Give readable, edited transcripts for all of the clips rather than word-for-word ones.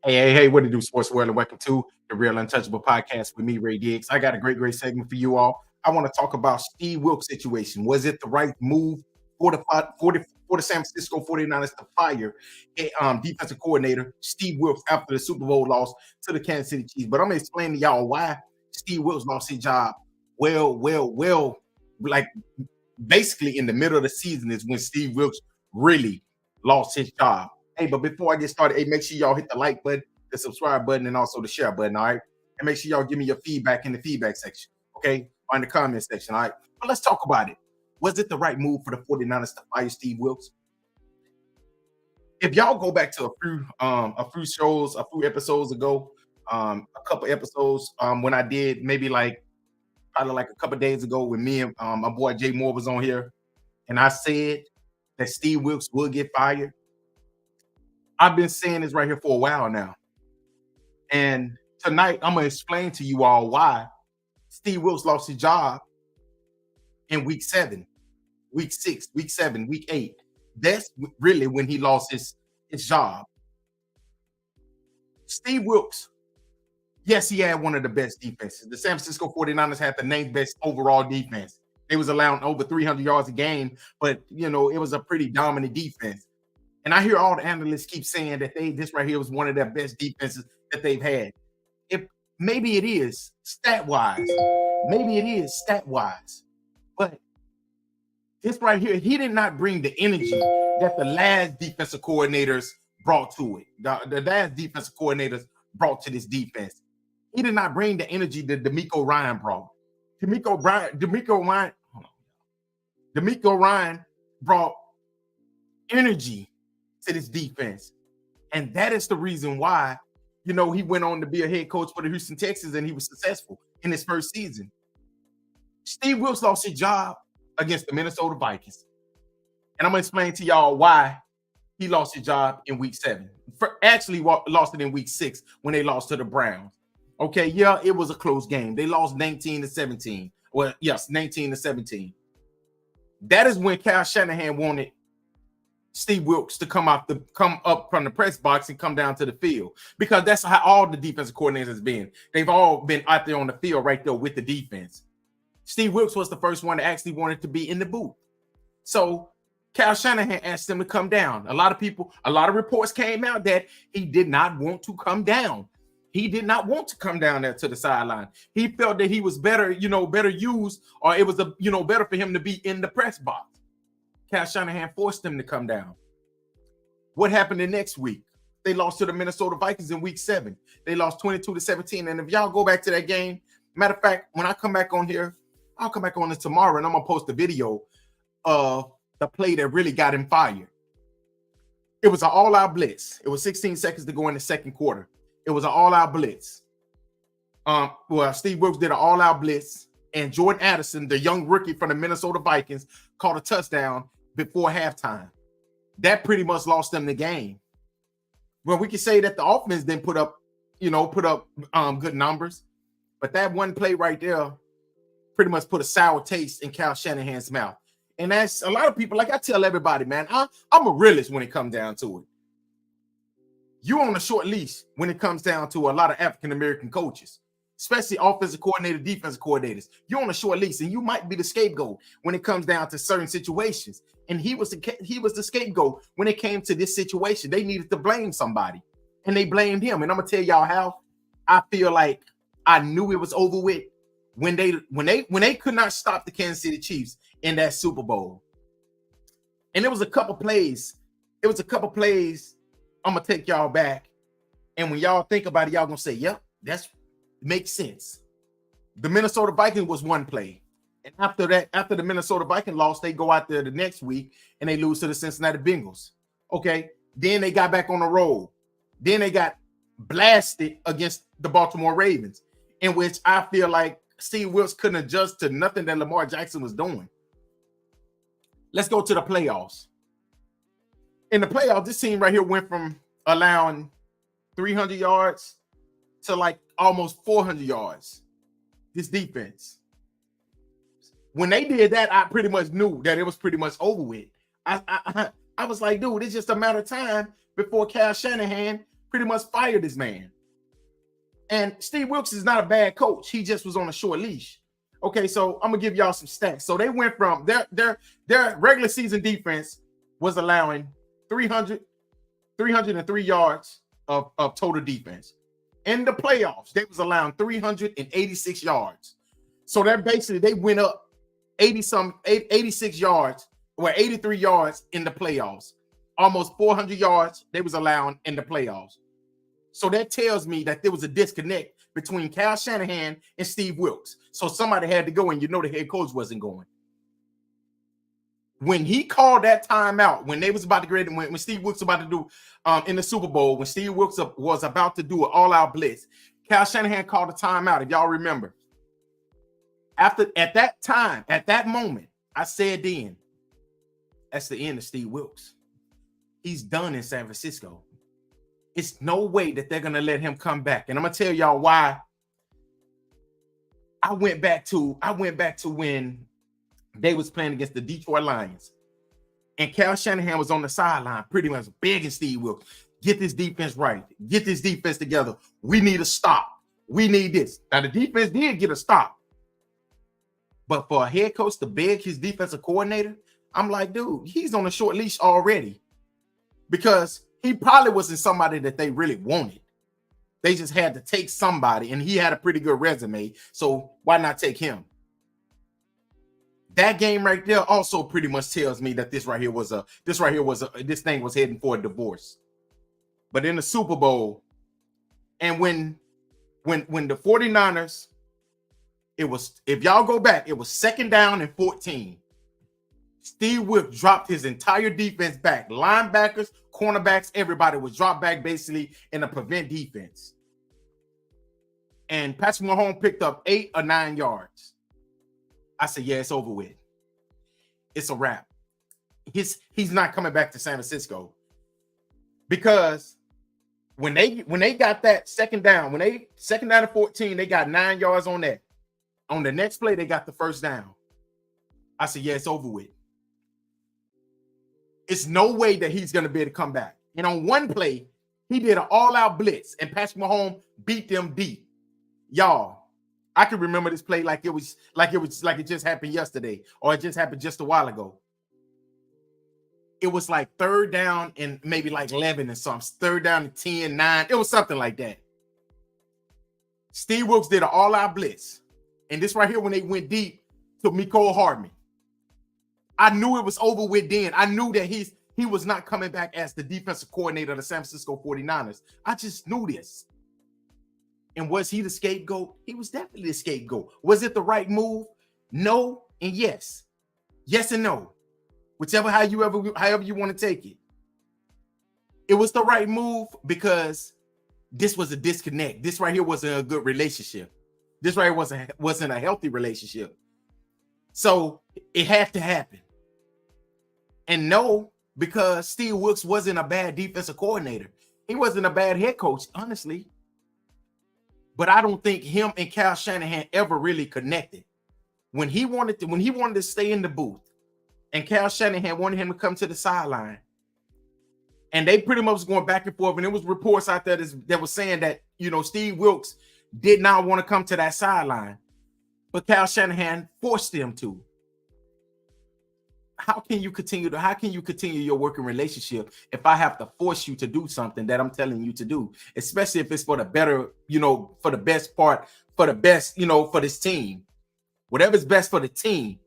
Hey, what to do, sports world, and welcome to the Real Untouchable podcast with me, Ray Diggs. I got a great segment for you all. I want to talk about Steve Wilks' situation. Was it the right move for the San Francisco 49ers to fire defensive coordinator Steve Wilks after the Super Bowl loss to the Kansas City Chiefs? But I'm going to explain to y'all why Steve Wilks lost his job. Like basically in the middle of the season is when Steve Wilks really lost his job. Hey, but before I get started, hey, make sure y'all hit the like button, the subscribe button, and also the share button, all right? And make sure y'all give me your feedback in the feedback section, okay? Or in the comment section, all right? But let's talk about it. Was it the right move for the 49ers to fire Steve Wilks? If y'all go back to a few episodes ago, a couple episodes when I did probably like a couple days ago when me and my boy Jay Moore was on here, and I said that Steve Wilks will get fired. I've been saying this right here for a while now. And tonight, I'm going to explain to you all why Steve Wilks lost his job in week 7, week 6, week 7, week 8. That's really when he lost his job. Steve Wilks, yes, he had one of the best defenses. The San Francisco 49ers had the 9th best overall defense. They was allowing over 300 yards a game, but, it was a pretty dominant defense. And I hear all the analysts keep saying that this right here was one of their best defenses that they've had. Maybe it is stat-wise. But this right here, he did not bring the energy that the last defensive coordinators brought to it. The last defensive coordinators brought to this defense. He did not bring the energy that DeMeco Ryan brought. DeMeco Ryan brought energy to this defense. And that is the reason why, he went on to be a head coach for the Houston Texans and he was successful in his first season. Steve Wilks lost his job against the Minnesota Vikings. And I'm going to explain to y'all why he lost his job in week 7. Actually, lost it in week 6 when they lost to the Browns. Okay, yeah, it was a close game. They lost 19-17. Well, yes, 19-17. That is when Kyle Shanahan wanted Steve Wilks to come up from the press box and come down to the field, because that's how all the defensive coordinators has been. They've all been out there on the field right there with the defense. Steve Wilks was the first one that actually wanted to be in the booth. So Kyle Shanahan asked him to come down. A lot of reports came out that he did not want to come down. He did not want to come down there to the sideline. He felt that he was better used, or it was better for him to be in the press box. Kyle Shanahan forced him to come down. What happened the next week? They lost to the Minnesota Vikings in week 7. They lost 22-17. And if y'all go back to that game, matter of fact, when I come back on here, I'll come back on this tomorrow and I'm going to post a video of the play that really got him fired. It was an all-out blitz. It was 16 seconds to go in the second quarter. It was an all-out blitz. Steve Wilks did an all-out blitz, and Jordan Addison, the young rookie from the Minnesota Vikings, caught a touchdown before halftime. That pretty much lost them the game. Well, we can say that the offense didn't put up good numbers, but that one play right there pretty much put a sour taste in Kyle Shanahan's mouth. And that's a lot of people, like I tell everybody, man, I'm a realist when it comes down to it. You're on a short leash when it comes down to a lot of African-American coaches, especially offensive coordinator, defensive coordinators. You're on a short leash, and you might be the scapegoat when it comes down to certain situations. And he was the scapegoat when it came to this situation. They needed to blame somebody, and they blamed him. And I'm gonna tell y'all how I feel like I knew it was over with when they could not stop the Kansas City Chiefs in that Super Bowl. And it was a couple plays. I'm gonna take y'all back, and when y'all think about it, y'all gonna say, "Yep, that's makes sense." The Minnesota Vikings was one play. And after the Minnesota Vikings lost, they go out there the next week and they lose to the Cincinnati Bengals. Okay. Then they got back on the road. Then they got blasted against the Baltimore Ravens, in which I feel like Steve Wilks couldn't adjust to nothing that Lamar Jackson was doing. Let's go to the playoffs. In the playoffs, this team right here went from allowing 300 yards to like almost 400 yards. This defense. When they did that, I pretty much knew that it was pretty much over with. I was like, dude, it's just a matter of time before Kyle Shanahan pretty much fired this man. And Steve Wilks is not a bad coach. He just was on a short leash. Okay, so I'm gonna give y'all some stats. So they went from their regular season defense was allowing 303 yards of total defense. In the playoffs, they was allowing 386 yards. So that basically they went up 86 yards or 83 yards in the playoffs. Almost 400 yards they was allowing in the playoffs. So that tells me that there was a disconnect between Kyle Shanahan and Steve Wilks. So somebody had to go, and the head coach wasn't going. When he called that timeout, when they was about to grade, when Steve Wilks was about to do in the Super Bowl, when Steve Wilks was about to do an all-out blitz, Kyle Shanahan called a timeout, if y'all remember. At that moment, I said then, that's the end of Steve Wilks. He's done in San Francisco. It's no way that they're gonna let him come back. And I'm gonna tell y'all why. I went back to when they was playing against the Detroit Lions. And Kyle Shanahan was on the sideline, pretty much begging Steve Wilks, get this defense right, get this defense together. We need a stop. We need this. Now the defense did get a stop. But for a head coach to beg his defensive coordinator, I'm like, dude, he's on a short leash already. Because he probably wasn't somebody that they really wanted. They just had to take somebody, and he had a pretty good resume. So why not take him? That game right there also pretty much tells me that this thing was heading for a divorce. But in the Super Bowl, and when the 49ers, it was, if y'all go back, it was 2nd down and 14. Steve Wilks dropped his entire defense back. Linebackers, cornerbacks, everybody was dropped back basically in a prevent defense. And Patrick Mahomes picked up 8 or 9 yards. I said, yeah, it's over with. It's a wrap. He's not coming back to San Francisco. Because when they got that 2nd down, 2nd down and 14, they got 9 yards on that. On the next play, they got the 1st down. I said, yeah, it's over with. It's no way that he's going to be able to come back. And on one play, he did an all-out blitz, and Patrick Mahomes beat them deep. Y'all, I can remember this play like it just happened yesterday, or it just happened just a while ago. It was like 3rd down and maybe like 11 and something. 3rd down and 10, 9. It was something like that. Steve Wilks did an all-out blitz. And this right here, when they went deep to Mecole Hardman. I knew it was over with then. I knew that he was not coming back as the defensive coordinator of the San Francisco 49ers. I just knew this. And was he the scapegoat? He was definitely the scapegoat. Was it the right move? No and yes. Yes and no. However you want to take it. It was the right move because this was a disconnect. This right here wasn't a good relationship. This right here wasn't a healthy relationship. So it had to happen. And no, because Steve Wilks wasn't a bad defensive coordinator. He wasn't a bad head coach, honestly. But I don't think him and Kyle Shanahan ever really connected. When he wanted to stay in the booth, and Kyle Shanahan wanted him to come to the sideline, and they pretty much was going back and forth, and there was reports out there that was saying that, Steve Wilks did not want to come to that sideline, but Kyle Shanahan forced him to. How can you continue your working relationship if I have to force you to do something that I'm telling you to do, especially if it's for the better, for the best part, for the best, for this team, whatever's best for the team.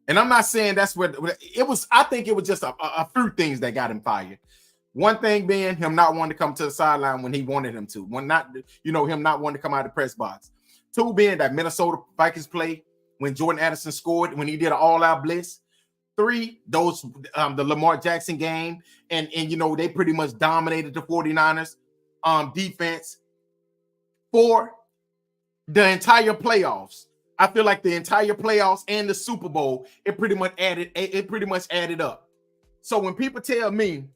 And I'm not saying that's what it was. I think it was just a few things that got him fired. One thing being him not wanting to come to the sideline when he wanted him to. Him not wanting to come out of the press box. 2 being that Minnesota Vikings play when Jordan Addison scored, when he did an all-out blitz. 3, the Lamar Jackson game, and they pretty much dominated the 49ers defense. 4, the entire playoffs. I feel like the entire playoffs and the Super Bowl, it pretty much added up. So when people tell me,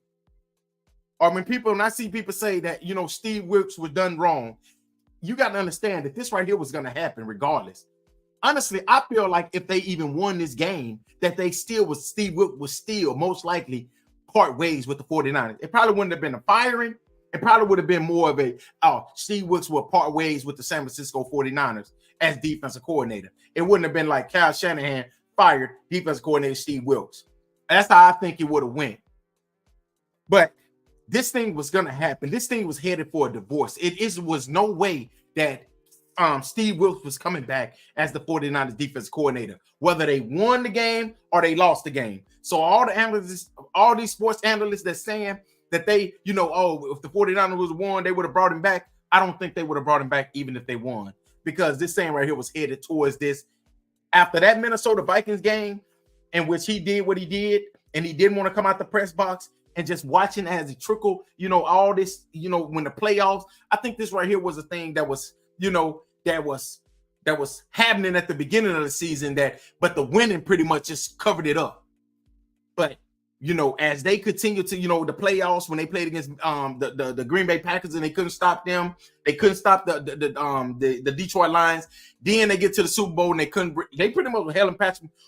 or when I see people say that, Steve Wilks was done wrong, you got to understand that this right here was going to happen regardless. Honestly, I feel like if they even won this game, that Steve Wilks was still most likely part ways with the 49ers. It probably wouldn't have been a firing, It probably would have been more of a, oh, Steve Wilks will part ways with the San Francisco 49ers as defensive coordinator. It wouldn't have been like Kyle Shanahan fired defensive coordinator Steve Wilks. That's how I think it would have went. But this thing was going to happen. This thing was headed for a divorce. Was no way that Steve Wilks was coming back as the 49ers defensive coordinator, whether they won the game or they lost the game. So all the analysts, all these sports analysts that's saying that they, if the 49ers was won, they would have brought him back. I don't think they would have brought him back even if they won, because this thing right here was headed towards this. After that Minnesota Vikings game, in which he did what he did, and he didn't want to come out the press box, and just watching as it trickled, all this, when the playoffs, I think this right here was a thing that was, that was happening at the beginning of the season, but the winning pretty much just covered it up. But as they continue to, the playoffs, when they played against the Green Bay Packers and they couldn't stop them, they couldn't stop the Detroit Lions. Then they get to the Super Bowl and they pretty much were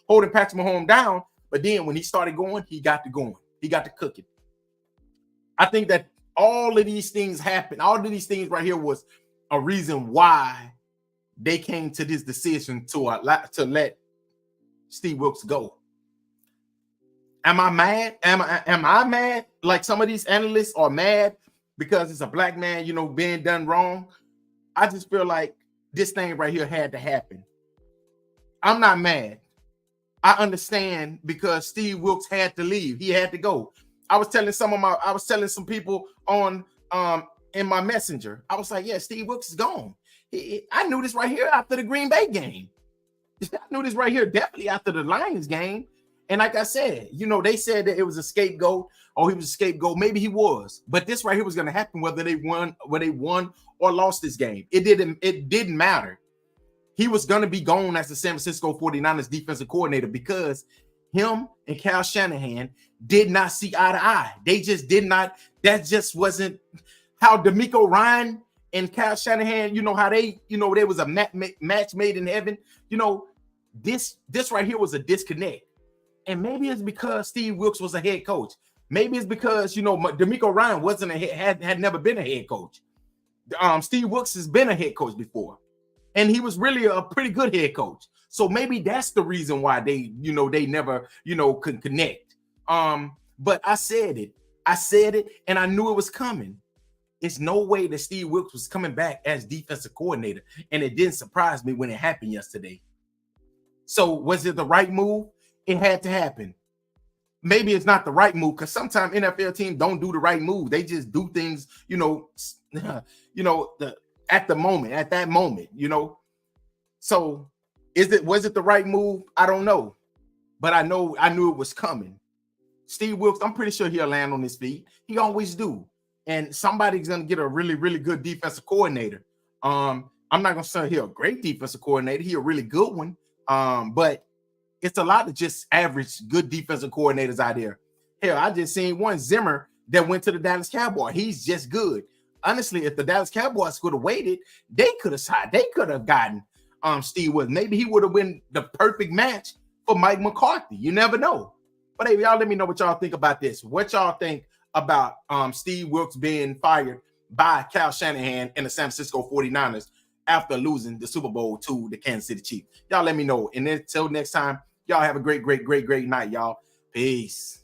holding Patrick Mahomes down. But then when he started going, he got to going. He got to cooking. I think that all of these things happened. All of these things right here was a reason why they came to this decision to let Steve Wilks go. Am I mad? Am I mad? Like some of these analysts are mad because it's a black man, being done wrong. I just feel like this thing right here had to happen. I'm not mad. I understand because Steve Wilks had to leave. He had to go. I was telling some people on in my messenger. I was like, yeah, Steve Wilks is gone. I knew this right here after the Green Bay game. I knew this right here definitely after the Lions game. And like I said, they said that it was a scapegoat. Oh, he was a scapegoat. Maybe he was. But this right here was going to happen whether they won or lost this game. It didn't matter. He was going to be gone as the San Francisco 49ers defensive coordinator because him and Kyle Shanahan did not see eye to eye. They just did not. That just wasn't how DeMeco Ryan and Kyle Shanahan, how they, there was a match made in heaven. This right here was a disconnect. And maybe it's because Steve Wilks was a head coach. Maybe it's because, DeMeco Ryan wasn't had never been a head coach. Steve Wilks has been a head coach before. And he was really a pretty good head coach. So maybe that's the reason why they never, could connect. But I said it, and I knew it was coming. It's no way that Steve Wilks was coming back as defensive coordinator, and it didn't surprise me when it happened yesterday. So was it the right move? It had to happen. Maybe it's not the right move because sometimes NFL teams don't do the right move. They just do things, at that moment. So was it the right move? I don't know, but I knew it was coming. Steve Wilks, I'm pretty sure he'll land on his feet. He always do. And somebody's gonna get a really, really good defensive coordinator. I'm not gonna say he's a great defensive coordinator. He's a really good one. But it's a lot of just average good defensive coordinators out there. Hell, I just seen one, Zimmer, that went to the Dallas Cowboys. He's just good. Honestly, if the Dallas Cowboys could have waited, they could have gotten Steve Wilks. Maybe he would have been the perfect match for Mike McCarthy. You never know. But hey, y'all let me know what y'all think about this. What y'all think about Steve Wilks being fired by Kyle Shanahan and the San Francisco 49ers after losing the Super Bowl to the Kansas City Chiefs? Y'all let me know. And until next time, y'all have a great night, y'all. Peace.